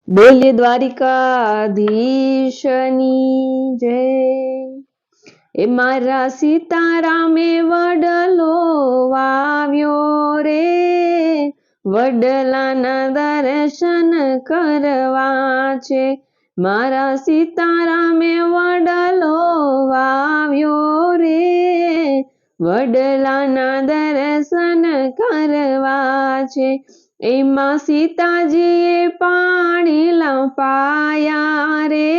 બોલ્યે દ્વારિકાધીશની જય। એ મારા સીતારામે વડલો વાવ્યો રે, વડલાના દર્શન કરવા છે। મારા સીતારામે વડલો વાવ્યો રે, વડલાના દર્શન કરવા છે। એમાં સીતાજીએ પાણી લંપાયા રે,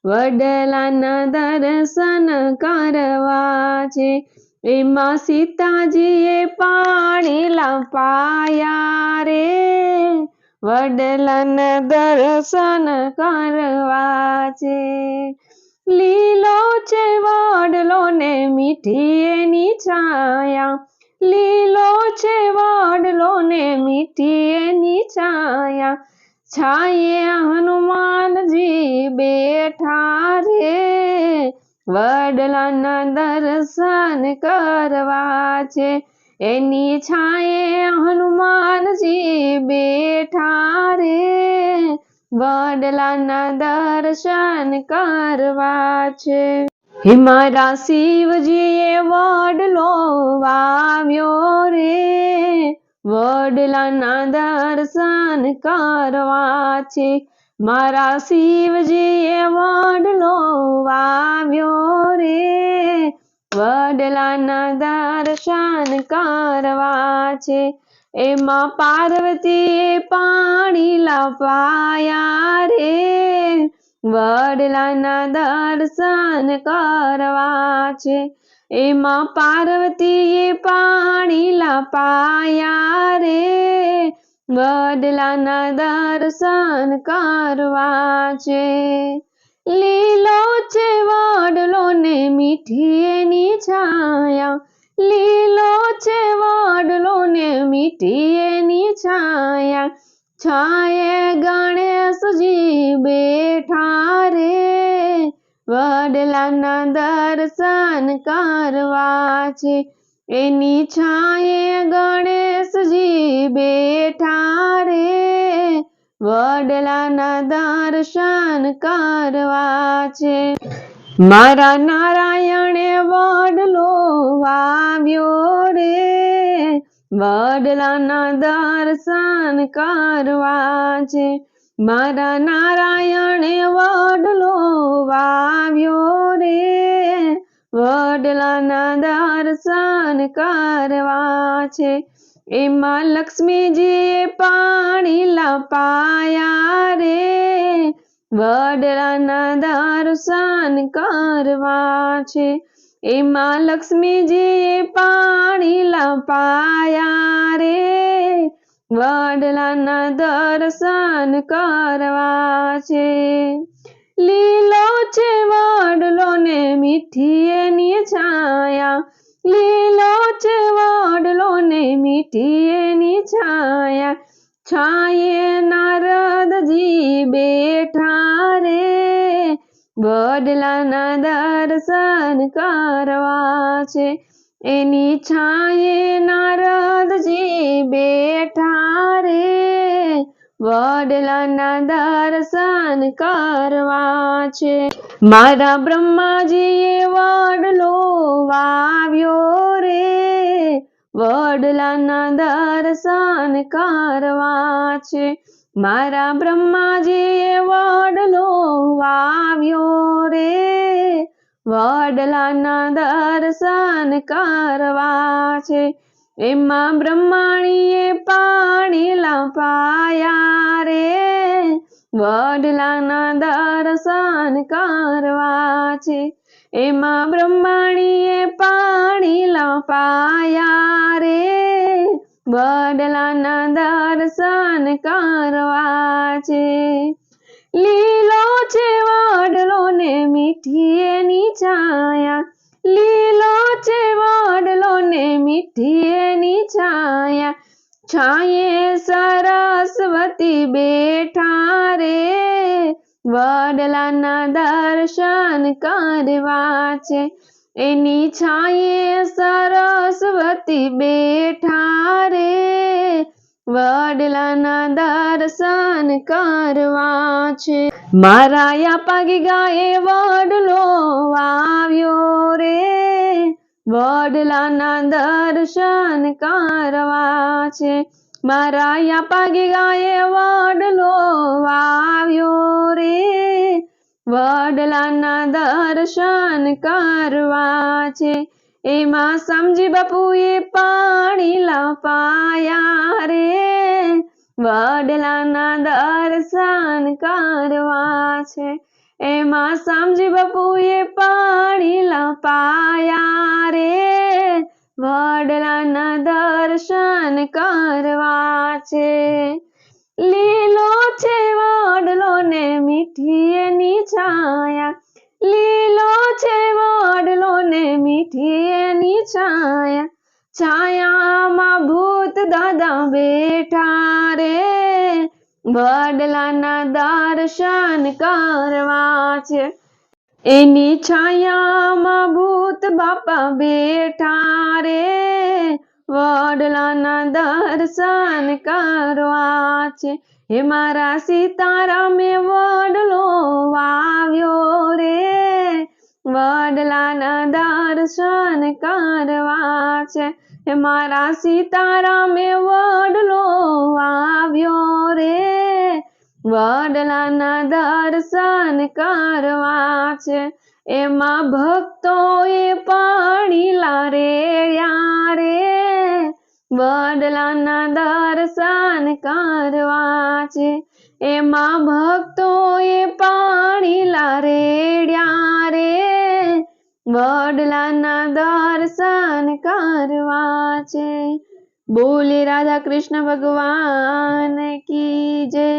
વડલાના દર્શન કરવા છે। એમાં સીતાજીએ પાણી લંપાયા રે, વડલાના દર્શન કરવા છે। લીલો છે વડલો ને મીઠી એની છાયા, લીલો છે વડલો ને મીઠી એની છાયા, છાયે હનુમાનજી બેઠા રે, વડલાના દર્શન કરવા છે। એની છાયે હનુમાનજી બેઠા રે, વડલાના દર્શન કરવા છે। હે મારા શિવજીએ વડલો વાવ્યો રે, વડલાના દર્શન કરવા છે। મારા શિવજીએ વડલો વાવ્યો રે, વડલાના દર્શન કરવા છે। એમાં પાર્વતીએ પાણી લંપાયા રે, વડલાના દર્શન કરવા છે। એમાં પાર્વતીએ પાણી લંપાયા રે, વડલાના દર્શન કરવા છે। લીલો છે વડલો ને મીઠી એની છાયા, લીલો છે વડલો ને મીઠી એની છાયા, છાયે ગણેશજી બેઠા રે, વડલાના દર્શન કરવા છે। એની છાયે ગણેશજી બેઠા રે, વડલાના દર્શન કરવા છે। મારા નારાયણે વડલો વાવ્યો રે, વડલાના દર્શન કરવા છે। મારા નારાયણે વડલો વાવ્યો રે, વડલાના દર્શન કરવા છે। એમાં લક્ષ્મીજીએ પાણી લંપાયા રે, વડલાના દર્શન કરવા છે। એમાં લક્ષ્મીજીએ પાણી લંપાયા રે, વડલાના દર્શન કરવા છે। લીલો છે વડલો ને મીઠી એની છાયા, લીલો છે વડલો ને મીઠી એની છાયા, છાયે નારદજી બેઠા રે, વડલાના દર્શન કરવા છે। એની છાયે નારદજી બેઠા રે, વડલાના દર્શન કરવા છે। મારા બ્રહ્માજીએ વડલો વાવ્યો રે, વડલાના દર્શન કરવા છે। મારા બ્રહ્માજીએ વડલો વાવ્યો રે, વડલાના દર્શન કરવા છે। એમાં બ્રહ્માણીએ પાણી લંપાયા રે, વડલાના દર્શન કરવા છે। એમાં બ્રહ્માણીએ પાણી લંપાયા રે, વડલાના દર્શન કરવા છે। લીલો છે વડલો ને મીઠી એની છાયા, લીલો છે વડલો ને મીઠી એની છાયા, છાયે સરસ્વતી બેઠા રે, વડલાના દર્શન કરવા છે। એની છાયે સરસ્વતી બેઠા રે, વડલાના દર્શન કરવા છે. મારા યા પાગી ગાયે વડલો આવ્યો રે, વડલાના દર્શન કરવા છે. મારા યા પાગી ગાયે વડલો આવ્યો રે, વડલાના દર્શન કરવા છે. એમાં સમજી બાપુએ પાણી લપાયા રે, વડલાના દર્શન કરવા છે. એમાં સમજી બાપુએ પાણી લપાયા રે, વડલાના દર્શન કરવા છે. લીલો છે વડલો ને મીઠી એની છાયા, લીલો છે વડલો ને મીઠી એની છાયા, છાયામાં ભૂત દાદા બેઠા રે, વડલાના દર્શન કરવા છે. એની છાયામાં ભૂત બાપા બેઠા રે, વડલાના દર્શન કરવા છે. હે મારા સીતારામે વડલો આવ્યો રે, વડલાના દર્શન કરવા છે. હે મારા સીતારામે વડલો આવ્યો રે, વડલાના દર્શન કરવા છે. એમાં ભક્તોએ પાણી લારેયા રે, વડલાના દર્શન કરવા છે. એમાં ભક્તોએ પાણી લારેડ્યા રે, વડલાના દર્શન કરવા છે. બોલે રાધા કૃષ્ણ ભગવાન કી જય.